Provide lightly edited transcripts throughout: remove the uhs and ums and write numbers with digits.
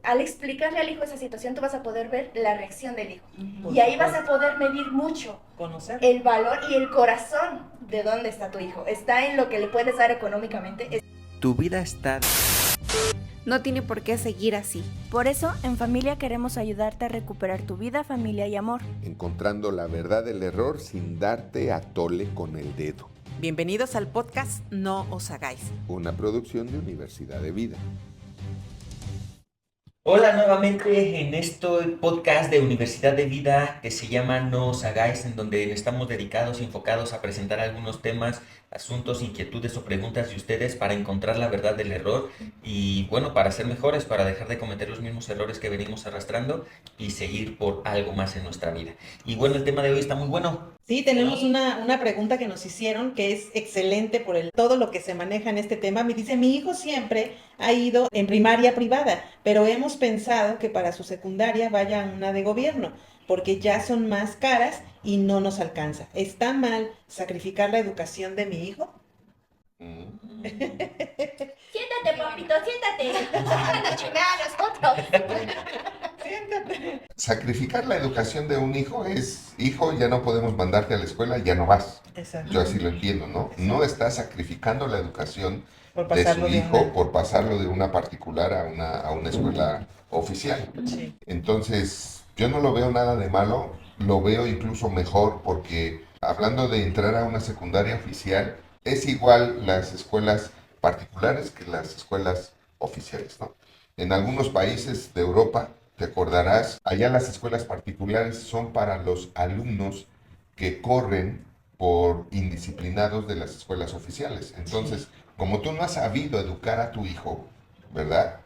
al explicarle al hijo esa situación, tú vas a poder ver la reacción del hijo. Por Y ahí vas supuesto. a poder medir mucho Conocer. el valor y el corazón de dónde está tu hijo. Está en lo que le puedes dar económicamente. Tu vida está... No tiene por qué seguir así. Por eso, en Familia queremos ayudarte a recuperar tu vida, familia y amor. Encontrando la verdad del error sin darte a tole con el dedo. Bienvenidos al podcast No os hagáis. Una producción de Universidad de Vida. Hola nuevamente en este podcast de Universidad de Vida que se llama No os hagáis, en donde estamos dedicados y enfocados a presentar algunos temas, asuntos, inquietudes o preguntas de ustedes para encontrar la verdad del error y bueno, para ser mejores, para dejar de cometer los mismos errores que venimos arrastrando y seguir por algo más en nuestra vida. Y bueno, el tema de hoy está muy bueno. Sí, tenemos una pregunta que nos hicieron que es excelente por todo lo que se maneja en este tema. Me dice, mi hijo siempre ha ido en primaria privada, pero hemos pensado que para su secundaria vaya a una de gobierno, porque ya son más caras y no nos alcanza. ¿Está mal sacrificar la educación de mi hijo? Siéntate, papito, siéntate. Anda, chingada, nosotros. Siéntate. Sacrificar la educación de un hijo es, hijo, ya no podemos mandarte a la escuela, ya no vas. Exacto. Yo así lo entiendo, ¿no? No está sacrificando la educación Por de su pasarlo de hijo una- por pasarlo de una particular a una escuela oficial. Sí. Entonces, yo no lo veo nada de malo, lo veo incluso mejor porque hablando de entrar a una secundaria oficial, es igual las escuelas particulares que las escuelas oficiales, ¿no? En algunos países de Europa, te acordarás, allá las escuelas particulares son para los alumnos que corren por indisciplinados de las escuelas oficiales. Entonces, como tú no has sabido educar a tu hijo, ¿verdad?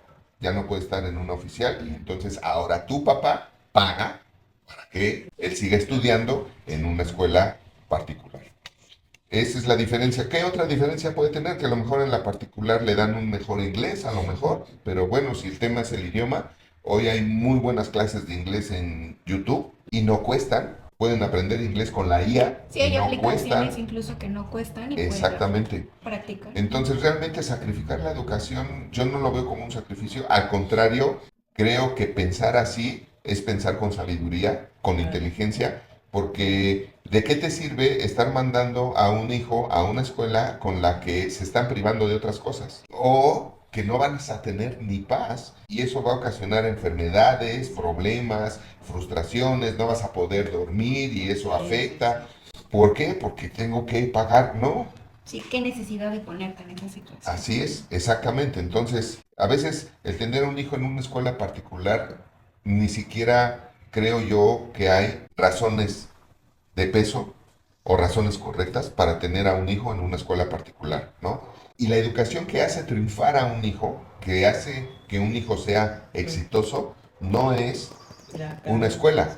Ya no puede estar en una oficial y entonces ahora tu papá paga para que él siga estudiando en una escuela particular. Esa es la diferencia. ¿Qué otra diferencia puede tener? Que a lo mejor en la particular le dan un mejor inglés, a lo mejor, pero bueno, si el tema es el idioma, hoy hay muy buenas clases de inglés en YouTube y no cuestan. Pueden aprender inglés con la IA Sí, hay y no aplicaciones cuestan. incluso que no cuestan y Exactamente. pueden practicar. Entonces, realmente sacrificar la educación, yo no lo veo como un sacrificio. Al contrario, creo que pensar así es pensar con sabiduría, con inteligencia, porque ¿de qué te sirve estar mandando a un hijo a una escuela con la que se están privando de otras cosas? O que no vas a tener ni paz y eso va a ocasionar enfermedades, problemas, frustraciones, no vas a poder dormir y eso afecta. ¿Por qué? Porque tengo que pagar, ¿no? Sí, qué necesidad de ponerte en esa situación. Así es, exactamente. Entonces, a veces el tener un hijo en una escuela particular, ni siquiera creo yo que hay razones de peso o razones correctas para tener a un hijo en una escuela particular, ¿no? Y la educación que hace triunfar a un hijo, que hace que un hijo sea exitoso, no es una escuela,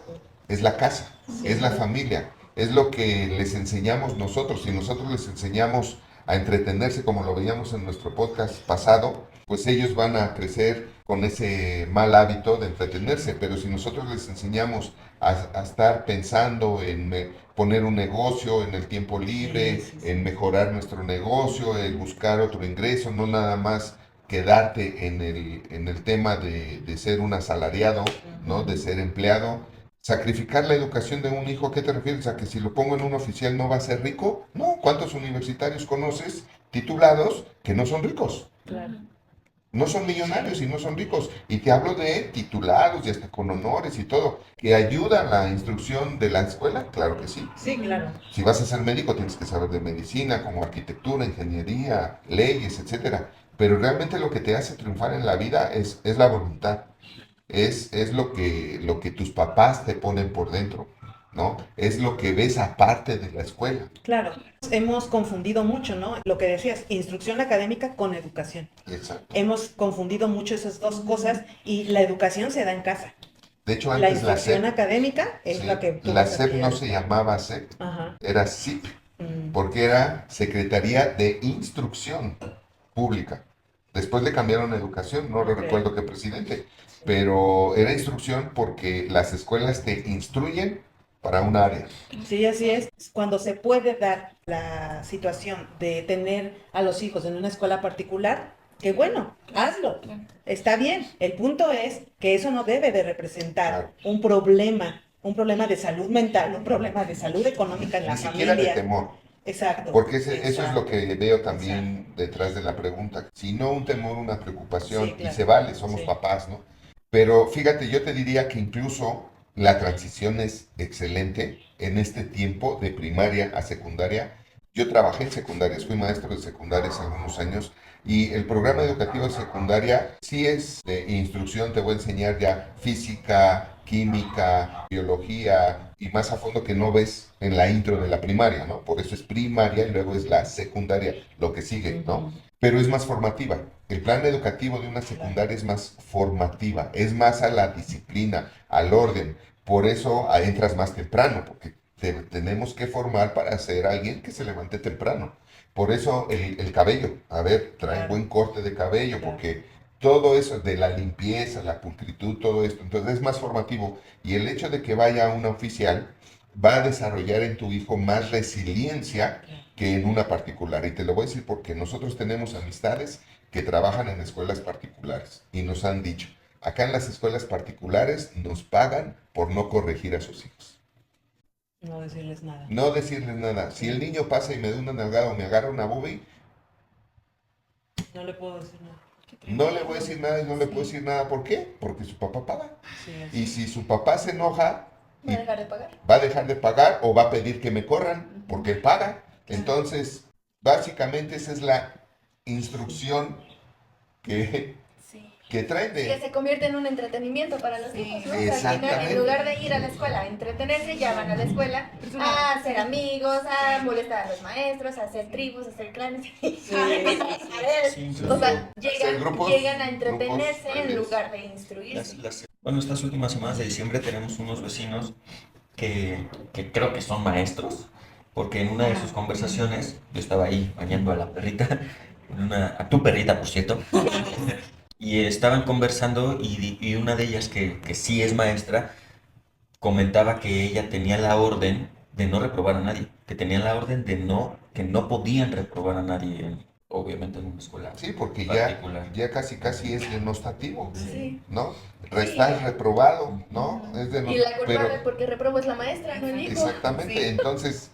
es la casa, es la familia, es lo que les enseñamos nosotros. Si nosotros les enseñamos a entretenerse como lo veíamos en nuestro podcast pasado, pues ellos van a crecer con ese mal hábito de entretenerse. Pero si nosotros les enseñamos a estar pensando en poner un negocio en el tiempo libre, en mejorar nuestro negocio, en buscar otro ingreso, no nada más quedarte en el tema de ser un asalariado, ¿no? De ser empleado. Sacrificar la educación de un hijo, ¿a qué te refieres? ¿A que si lo pongo en un oficial no va a ser rico? No, ¿cuántos universitarios conoces titulados que no son ricos? Claro. No son millonarios y no son ricos. Y te hablo de titulados y hasta con honores y todo. ¿Que ayuda la instrucción de la escuela? Claro que sí. Sí, claro. Si vas a ser médico tienes que saber de medicina, como arquitectura, ingeniería, leyes, etcétera. Pero realmente lo que te hace triunfar en la vida es la voluntad. Es lo que tus papás te ponen por dentro, ¿no? Es lo que ves aparte de la escuela. Claro. Hemos confundido mucho, ¿no? Lo que decías, instrucción académica con educación. Exacto. Hemos confundido mucho esas dos cosas y la educación se da en casa. De hecho, La antes la instrucción SEP, académica es sí, la que tú la vas a SEP no estudiar. se llamaba SEP, Ajá. era SIP, Mm. porque era Secretaría de Instrucción Pública. Después le cambiaron a Educación, no Ok. recuerdo qué presidente, pero era instrucción porque las escuelas te instruyen para un área. Sí, así es. Cuando se puede dar la situación de tener a los hijos en una escuela particular, qué bueno, hazlo. Está bien. El punto es que eso no debe de representar Claro. un problema de salud mental, un problema de salud económica en la Ni siquiera de familia. temor. Exacto. Porque eso es Exacto. lo que veo también detrás de la pregunta. Si no un temor, una preocupación, Sí, claro. y se vale, somos Sí. papás, ¿no? Pero fíjate, yo te diría que incluso la transición es excelente en este tiempo de primaria a secundaria. Yo trabajé en secundarias, fui maestro de secundarias algunos años y el programa educativo de secundaria sí es de instrucción, te voy a enseñar ya física, química, biología y más a fondo que no ves en la intro de la primaria, ¿no? Por eso es primaria y luego es la secundaria, lo que sigue, ¿no? Pero es más formativa. El plan educativo de una secundaria es más formativa, es más a la disciplina, al orden. Por eso entras más temprano, porque tenemos que formar para ser alguien que se levante temprano. Por eso el cabello, a ver, trae Claro. buen corte de cabello, Claro. porque todo eso de la limpieza, la pulcritud, todo esto, entonces es más formativo. Y el hecho de que vaya una oficial va a desarrollar en tu hijo más resiliencia que en una particular. Y te lo voy a decir porque nosotros tenemos amistades que trabajan en escuelas particulares y nos han dicho, acá en las escuelas particulares nos pagan por no corregir a sus hijos. No decirles nada. No decirles nada. Si el niño pasa y me da una nalgada o me agarra una boobie, No le puedo decir nada. no le voy a decir nada y no le puedo decir nada. ¿Por qué? Porque su papá paga. Sí, así. Y si su papá se enoja, Va a dejar de pagar. va a dejar de pagar o va a pedir que me corran porque él paga. Entonces, básicamente esa es la instrucción que, Sí. que traen Que de... se convierte en un entretenimiento para los hijos, ¿no? O sea, al final, Exactamente. en lugar de ir a la escuela a entretenerse, ya van a la escuela a hacer amigos, a molestar a los maestros, a hacer tribus, a hacer clanes. O sea, Hacer grupos, llegan a entretenerse grupos, en redes. lugar de instruirse. Bueno, estas últimas semanas de diciembre tenemos unos vecinos que creo que son maestros, porque en una de sus conversaciones, yo estaba ahí bañando a la perrita, a tu perrita, por cierto, y estaban conversando y una de ellas, que sí es maestra, comentaba que ella tenía la orden de no reprobar a nadie, que tenían la orden que no podían reprobar a nadie, obviamente en una escuela Sí, porque particular. ya casi es denostativo, Sí. ¿no? Estás reprobado, ¿no? Es Y la culpable pero porque reprobo es la maestra, no el hijo. exactamente, Sí. entonces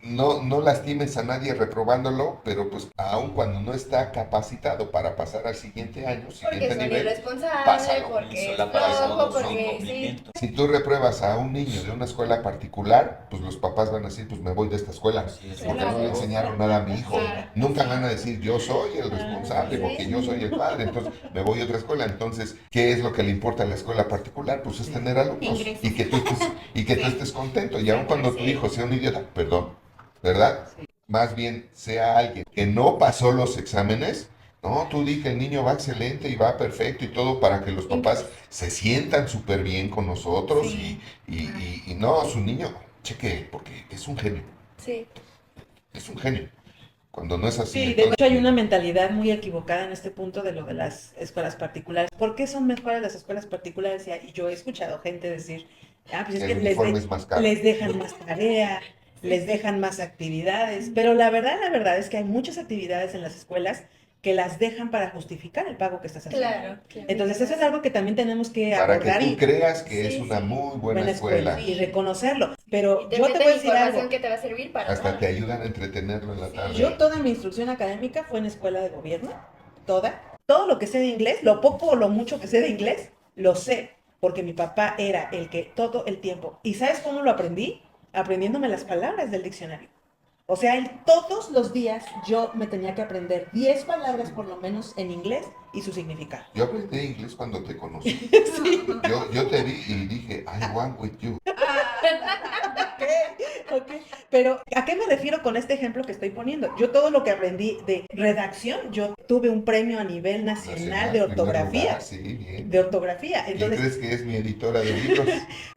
no lastimes a nadie reprobándolo, pero pues aun cuando no está capacitado para pasar al siguiente año, Porque siguiente son nivel, irresponsables, pásalo. porque es Sola para flojo, todos son porque sí. cumplimientos. si tú repruebas a un niño de una escuela particular, pues los papás van a decir, pues me voy de esta escuela, Así es. porque no le enseñaron nada a mi hijo. Claro. Nunca van a decir, yo soy el responsable, porque yo soy el padre, entonces me voy a otra escuela. Entonces, ¿qué es lo que le importa a la escuela particular? Pues es tener alumnos Ingresos. y que tú estés contento. Y aun cuando tu hijo sea un idiota, perdón, ¿verdad? Más bien sea alguien que no pasó los exámenes. No, tú di que el niño va excelente y va perfecto y todo para que los papás se sientan súper bien con nosotros y no, su niño, cheque, porque es un genio, Sí. es un genio. Cuando no es así, Sí, de entonces, hecho hay una mentalidad muy equivocada en este punto de lo de las escuelas particulares. ¿Por qué son mejores las escuelas particulares? Y yo he escuchado gente decir, pues es que el uniforme es más caro. les dejan más tarea, les dejan más actividades, pero la verdad es que hay muchas actividades en las escuelas que las dejan para justificar el pago que estás haciendo. Claro. Entonces eso es algo que también tenemos que Para que abordar tú y creas que Sí, es una sí. muy buena buena escuela. y reconocerlo. Pero Y te yo te meten voy a decir información algo. que te va a servir para Hasta nada. te ayudan a entretenerlo en la tarde. Yo toda mi instrucción académica fue en escuela de gobierno, toda. Todo lo que sé de inglés, lo poco o lo mucho que sé de inglés, lo sé, porque mi papá era el que todo el tiempo. ¿Y sabes cómo lo aprendí? Aprendiéndome las palabras del diccionario. O sea, él todos los días yo me tenía que aprender 10 palabras por lo menos en inglés y su significado. Yo aprendí inglés cuando te conocí. Yo te vi y dije, I want with you. Ok. Pero, ¿a qué me refiero con este ejemplo que estoy poniendo? Yo todo lo que aprendí de redacción, yo tuve un premio a nivel nacional de primer ortografía. lugar, sí, bien. De ortografía. ¿Quién Entonces, crees que es mi editora de libros?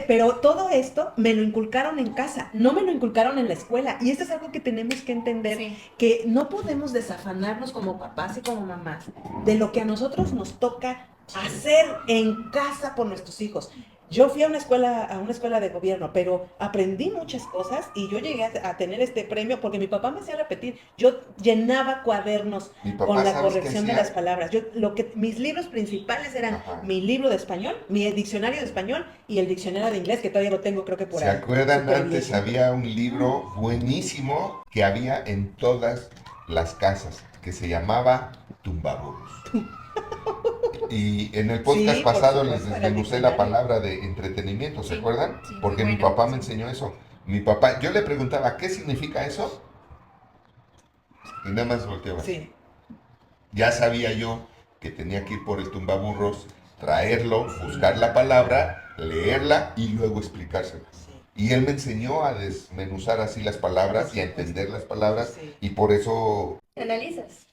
pero todo esto me lo inculcaron en casa, no me lo inculcaron en la escuela. Y esto es algo que tenemos que entender, Sí. que no podemos desafanarnos como papás y como mamás de lo que a nosotros nos toca hacer en casa por nuestros hijos. Yo fui a una escuela de gobierno, pero aprendí muchas cosas y yo llegué a tener este premio porque mi papá me hacía repetir. Yo llenaba cuadernos Mi papá, con la ¿sabes qué corrección de hacía? las palabras. Mis libros principales eran Ajá. mi libro de español, mi diccionario de español y el diccionario de inglés, que todavía lo tengo, creo que por ¿Se ahí. acuerdan? Súper Antes viejo. había un libro buenísimo que había en todas las casas, que se llamaba Tumbaburros. Y en el podcast Sí, por pasado les supuesto, era el desmenuzé la diccionario. palabra de entretenimiento, ¿se Sí, acuerdan? sí, muy Porque mi bueno, papá me sí. enseñó eso. Mi papá, yo le preguntaba, ¿qué significa eso? Y nada más volteaba. Sí, Ya sabía yo que tenía que ir por el tumbaburros, traerlo, buscar la palabra, leerla y luego explicársela. sí, Y él me enseñó a desmenuzar así las palabras Por y a supuesto. entender las palabras, sí. y por eso Analizas.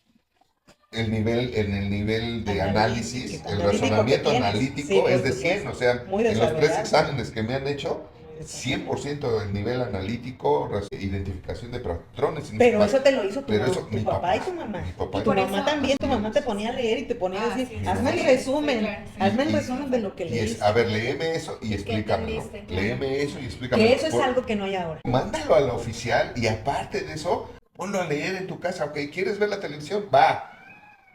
en el nivel de análisis, el Analítico razonamiento que tienes. analítico Sí, por es de supuesto. 100, o sea, Muy en los 3 desarrollado. exámenes que me han hecho, 100% del nivel analítico, identificación de patrones. Pero eso te lo hizo Pero eso, tu mi papá y tu mamá. mi papá Y y tu mi mamá también, tu mamá te ponía a leer y te ponía a Ah, decir, sí, hazme el sí, resumen, claro, sí. hazme el Y- resumen de lo que Y leíste. es, a ver, léeme eso y explícamelo. entendiste? Léeme eso y explícamelo. Que eso es Por- algo que no hay ahora. Mándalo a la oficial y aparte de eso, ponlo a leer en tu casa, ¿ok? ¿Quieres ver la televisión? Va.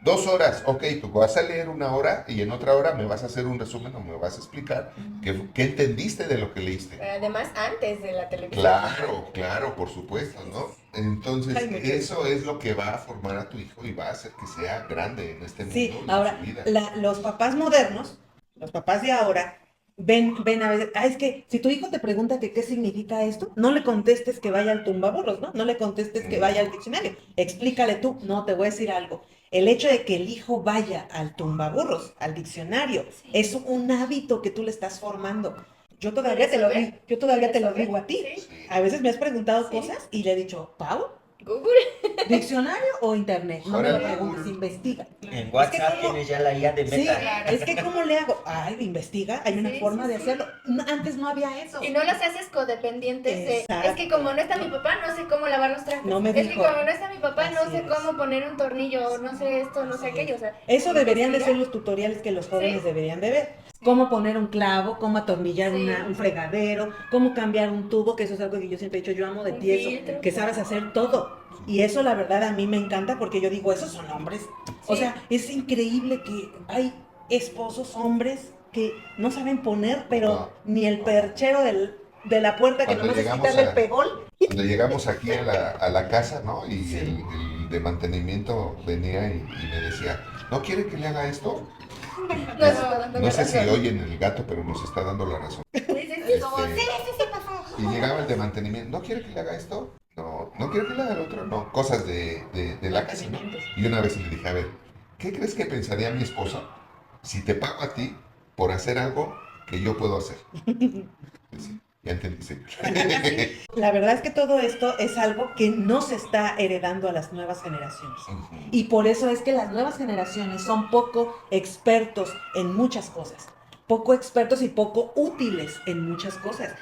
2 horas, ok, tú vas a leer 1 hora y en otra hora me vas a hacer un resumen o me vas a explicar qué entendiste de lo que leíste. Pero además, antes de la televisión. Claro, claro, por supuesto, ¿no? Entonces, Ay, muchas eso es lo que va a formar a tu hijo y va a hacer que sea grande en este mundo Sí, y en ahora, su vida. los papás modernos, los papás de ahora, ven a veces, es que si tu hijo te pregunta que qué significa esto, no le contestes que vaya al tumbaburros, ¿no? No le contestes que vaya al diccionario. Explícale tú, no, te voy a decir algo. El hecho de que el hijo vaya al tumbaburros, al diccionario, es un hábito que tú le estás formando. Yo todavía te lo digo, digo a ti. Sí. Sí. A veces me has preguntado Sí. cosas y le he dicho, ¿Pau? Google. ¿Diccionario o internet? No me lo Órale. preguntes, investiga. En WhatsApp como- tienes ya la IA de Sí, Meta. Claro. es que ¿cómo le hago? Ay, investiga, hay una Sí, forma sí, de sí. hacerlo. Antes no había eso. Y no los haces codependientes de, Exacto. es que como no está mi papá, no sé cómo lavar los trastes. No me es que dijo. como no está mi papá, no Así sé es. cómo poner un tornillo, no sé esto, no sé Sí. aquello. O sea, Eso deberían de ser investigar. los tutoriales que los jóvenes Sí. deberían de ver. Cómo poner un clavo, cómo atornillar Sí. un fregadero, cómo cambiar un tubo, que eso es algo que yo siempre he dicho, yo amo de Un ti eso, filtro. que sabes hacer todo. Y eso la verdad a mí me encanta porque yo digo, esos son hombres. O Sí. sea, es increíble que hay esposos hombres que no saben poner, pero No. ni el perchero de la puerta que Cuando nomás es llegamos quitarle a- el pegol. Cuando llegamos aquí a la casa, ¿no? Y Sí. el de mantenimiento venía y me decía, ¿no quiere que le haga esto? No, No sé si oyen el gato, pero nos está dando la razón. Sí, sí, sí, como, Este, sí, sí, sí, pasó. Y llegaba el de mantenimiento, ¿no quiere que le haga esto? No, ¿no quiere que le haga el otro? No, cosas de la casa, ¿no? Y una vez le dije, a ver, ¿qué crees que pensaría mi esposa si te pago a ti por hacer algo que yo puedo hacer? Dice, ya entendí. La verdad es que todo esto es algo que no se está heredando a las nuevas generaciones. Y por eso es que las nuevas generaciones son poco expertos en muchas cosas. Poco expertos y poco útiles en muchas cosas.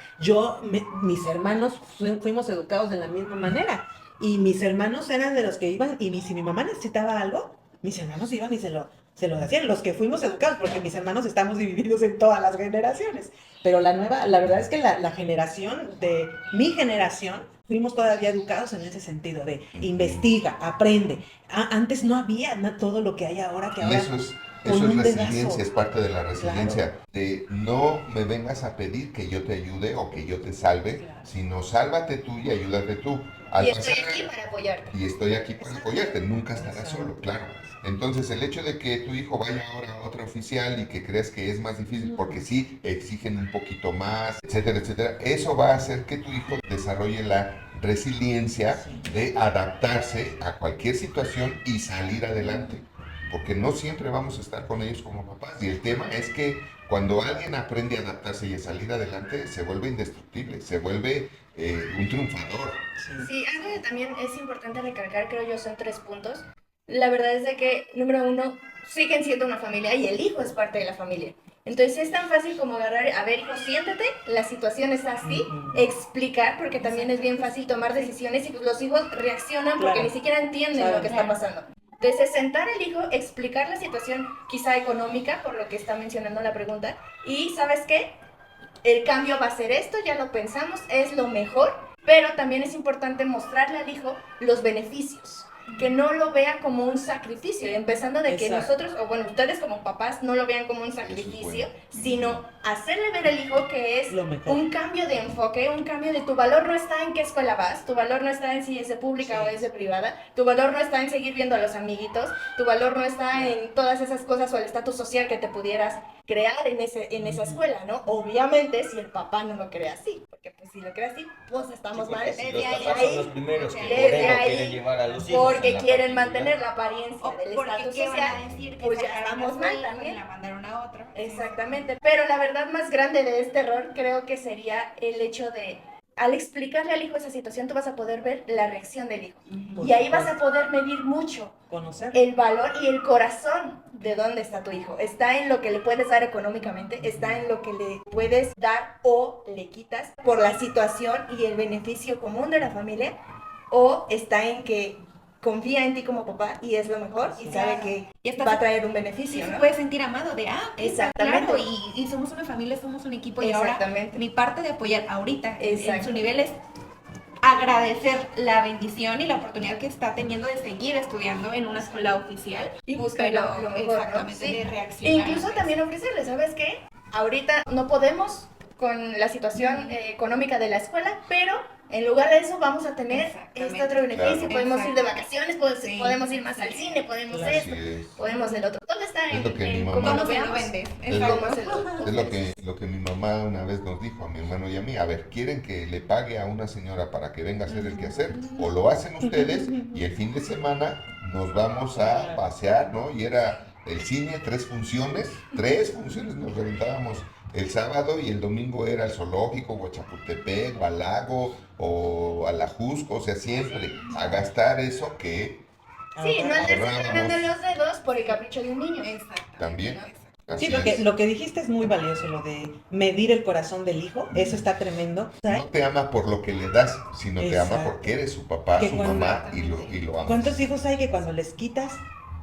Mis hermanos fuimos educados de la misma manera. Y mis hermanos eran de los que iban, y si mi mamá necesitaba algo, mis hermanos iban y se lo hacían. Los que fuimos educados, porque mis hermanos estamos divididos en todas las generaciones. Pero la verdad es que la generación de mi generación, fuimos todavía educados en ese sentido de investiga, aprende. Antes no había todo lo que hay ahora, que Y ahora eso es con un resiliencia, dedazo. es parte de la resiliencia. De no me vengas a pedir que yo te ayude o que yo te salve, Claro. sino sálvate tú y ayúdate tú. Al Y estoy pasar- aquí para apoyarte. y estoy aquí para apoyarte, nunca estarás solo, claro. Entonces, el hecho de que tu hijo vaya ahora a otra oficial y que creas que es más difícil, porque sí exigen un poquito más, etcétera, etcétera, eso va a hacer que tu hijo desarrolle la resiliencia de adaptarse a cualquier situación y salir adelante. Porque no siempre vamos a estar con ellos como papás. Y el tema es que cuando alguien aprende a adaptarse y a salir adelante, se vuelve indestructible, se vuelve un triunfador. Sí, algo que también es importante recalcar, creo yo, son 3 puntos. La verdad es de que, número 1, siguen siendo una familia y el hijo es parte de la familia. Entonces es tan fácil como agarrar, a ver, hijo, siéntate, la situación es así, explicar, porque también es bien fácil tomar decisiones y pues los hijos reaccionan porque Claro. ni siquiera entienden Claro. lo que está pasando. Entonces, sentar al hijo, explicar la situación quizá económica, por lo que está mencionando la pregunta, y ¿sabes qué? el cambio va a ser esto, ya lo pensamos, es lo mejor, pero también es importante mostrarle al hijo los beneficios, que no lo vea como un sacrificio, empezando de que Exacto. nosotros, o bueno, ustedes como papás no lo vean como un sacrificio, sino hacerle ver al hijo que es Lo mejor. un cambio de enfoque, un cambio de tu valor no está en qué escuela vas, tu valor no está en si es pública o es privada, tu valor no está en seguir viendo a los amiguitos, tu valor no está en todas esas cosas o el estatus social que te pudieras crear en esa escuela, ¿no? Obviamente si el papá no lo cree así, porque pues si lo cree así, pues estamos mal. Porque si los Desde papás son ahí, los primeros que por desde ego ahí, quieren llevar a los hijos porque en la quieren particular. mantener la apariencia O del porque estatus qué van a social, decir que pues ya sacaron estamos a su mal hija también. y la mandaron a otro. Exactamente, pero la verdad más grande de este error creo que sería el hecho de, al explicarle al hijo esa situación, tú vas a poder ver la reacción del hijo. Por Y ahí vas supuesto. a poder medir mucho Conocer. el valor y el corazón de dónde está tu hijo. Está en lo que le puedes dar económicamente, está en lo que le puedes dar o le quitas por la situación y el beneficio común de la familia, o está en que confía en ti como papá y es lo mejor y sabe que Y hasta va a se- traer un Sí, beneficio, se ¿no? puede sentir amado de, está Exactamente. claro, y somos una familia, somos un equipo, y ahora Exactamente. mi parte de apoyar ahorita en Exacto. su nivel es agradecer la bendición y la oportunidad que está teniendo de seguir estudiando en una escuela oficial. Y buscar Pero lo mejor, ¿no? exactamente, Sí. de E reaccionar. incluso también ofrecerle, ¿sabes qué? Ahorita no podemos con la situación económica de la escuela, pero en lugar de eso vamos a tener Exactamente. este otro beneficio, Claro. podemos ir de Exacto. vacaciones, Sí. podemos ir más al cine, podemos Claro. esto, Así es. podemos el otro. Todo está Es en, lo que mi en mamá- cómo ¿Cómo lo se lo veamos. vendes? Es Cómo lo- se lo- Es lo que mi mamá una vez nos dijo, a mi hermano y a mí. A ver, ¿quieren que le pague a una señora para que venga a hacer el quehacer? O lo hacen ustedes y el fin de semana nos vamos a pasear, ¿no? Y era el cine, 3 funciones nos reventábamos el sábado, y el domingo era el zoológico, o a Chapultepec, o al lago, o a la Jusco, o sea, siempre a gastar eso que Sí, no andarse Ahorrábamos. ganando los dedos por el capricho de un niño. Exacto. también. Así Sí, porque es. lo que dijiste es muy valioso, lo de medir el corazón del hijo, eso está tremendo. No te ama por lo que le das, sino te ama Exacto. porque eres su papá, Que su cuando- mamá, y lo amas. ¿Cuántos hijos hay que cuando les quitas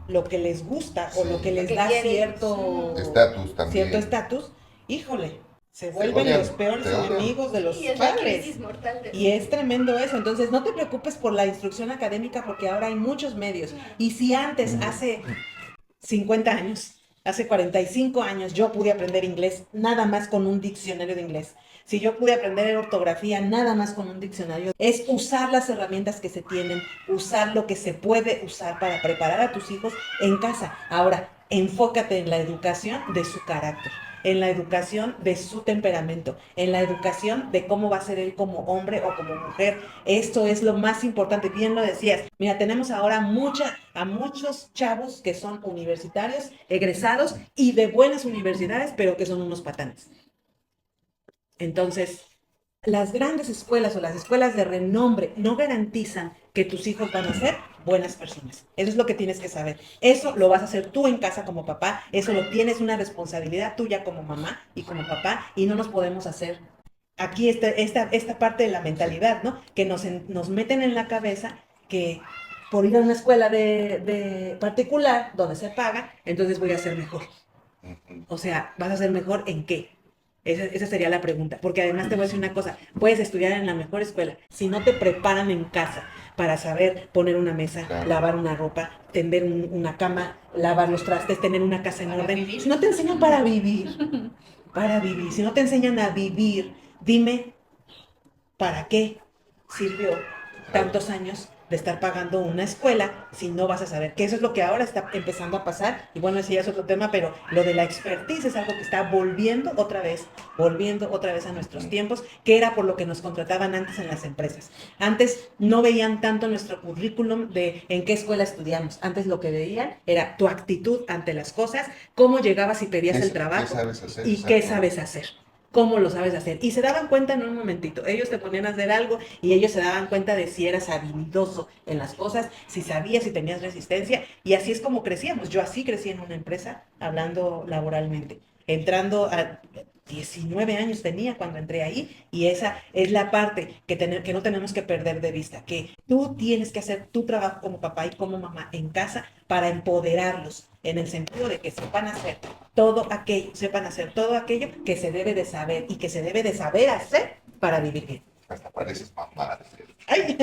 lo que les gusta o Sí. lo que les que da quieren. cierto Estatus también. cierto estatus, híjole, se vuelven odian, los peores te odian. enemigos de los Sí, es la padres. crisis mortal de... Y es tremendo eso. Entonces, no te preocupes por la instrucción académica porque ahora hay muchos medios. Y si antes, hace 50 años, hace 45 años, yo pude aprender inglés nada más con un diccionario de inglés. Si yo pude aprender ortografía nada más con un diccionario, es usar las herramientas que se tienen, usar lo que se puede usar para preparar a tus hijos en casa. Ahora, enfócate en la educación de su carácter, en la educación de su temperamento, en la educación de cómo va a ser él como hombre o como mujer. Esto es lo más importante, bien lo decías. Mira, tenemos ahora a muchos chavos que son universitarios, egresados y de buenas universidades, pero que son unos patanes. Entonces, las grandes escuelas o las escuelas de renombre no garantizan que tus hijos van a ser buenas personas. Eso es lo que tienes que saber. Eso lo vas a hacer tú en casa como papá. Eso lo tienes una responsabilidad tuya como mamá y como papá, y no nos podemos hacer. Aquí esta parte de la mentalidad, ¿no? Que nos meten en la cabeza que por ir a una escuela de particular donde se paga, entonces voy a ser mejor. Ujú. O sea, ¿vas a ser mejor en qué? Esa sería la pregunta. Porque además te voy a decir una cosa, puedes estudiar en la mejor escuela. Si no te preparan en casa para saber poner una mesa, Claro. lavar una ropa, tender una cama, lavar los trastes, tener una casa en Para orden. vivir. Si no te enseñan para vivir, si no te enseñan a vivir, dime, ¿para qué sirvió tantos años de estar pagando una escuela si no vas a saber? Que eso es lo que ahora está empezando a pasar. Y bueno, ese ya es otro tema, pero lo de la expertise es algo que está volviendo otra vez a nuestros tiempos, que era por lo que nos contrataban antes en las empresas. Antes no veían tanto nuestro currículum de en qué escuela estudiamos. Antes lo que veían era tu actitud ante las cosas, cómo llegabas y pedías el trabajo ¿Qué sabes hacer? y qué Exacto. sabes hacer. ¿Cómo lo sabes hacer? Y se daban cuenta en un momentito. Ellos te ponían a hacer algo y ellos se daban cuenta de si eras habilidoso en las cosas, si sabías, si tenías resistencia. Y así es como crecíamos. Yo así crecí en una empresa, hablando laboralmente. Entrando a 19 años tenía cuando entré ahí, y esa es la parte que no tenemos que perder de vista, que tú tienes que hacer tu trabajo como papá y como mamá en casa para empoderarlos, en el sentido de que sepan hacer todo aquello que se debe de saber y que se debe de saber hacer para vivir bien. Hasta pareces mamá. Ay.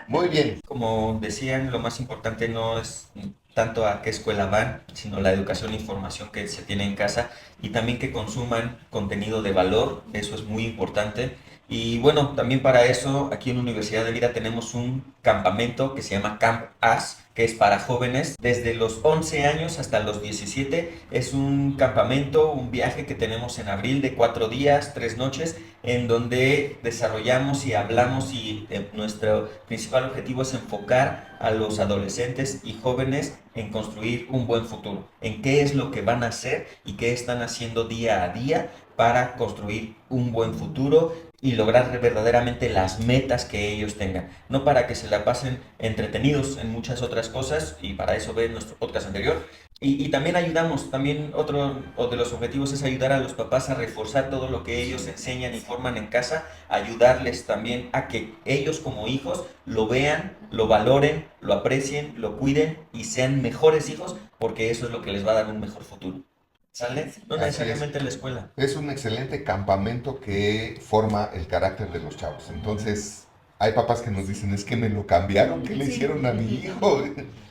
Muy bien. Como decían, lo más importante no es tanto a qué escuela van, sino la educación e información que se tiene en casa y también que consuman contenido de valor, eso es muy importante. Y bueno, también para eso aquí en Universidad de Vida tenemos un campamento que se llama Camp As, que es para jóvenes desde los 11 años hasta los 17. Es un campamento, un viaje que tenemos en abril de 4 días, 3 noches, en donde desarrollamos y hablamos y nuestro principal objetivo es enfocar a los adolescentes y jóvenes en construir un buen futuro, en qué es lo que van a hacer y qué están haciendo día a día para construir un buen futuro y lograr verdaderamente las metas que ellos tengan, no para que se la pasen entretenidos en muchas otras cosas, y para eso ven nuestro podcast anterior. Y también ayudamos, también otro de los objetivos es ayudar a los papás a reforzar todo lo que ellos enseñan y forman en casa, ayudarles también a que ellos como hijos lo vean, lo valoren, lo aprecien, lo cuiden y sean mejores hijos, porque eso es lo que les va a dar un mejor futuro. ¿Sale? No Así necesariamente en la escuela. Es un excelente campamento que forma el carácter de los chavos. Entonces, hay papás que nos dicen, es que me lo cambiaron, ¿qué le hicieron a mi hijo?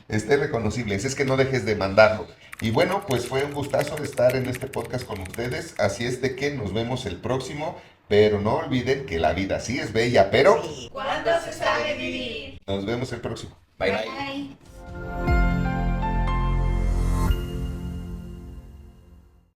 Esté reconocible, es que no dejes de mandarlo. Y bueno, pues fue un gustazo estar en este podcast con ustedes, así es de que nos vemos el próximo, pero no olviden que la vida sí es bella, pero ¿Cuándo se sabe vivir? nos vemos el próximo. Bye bye. Bye.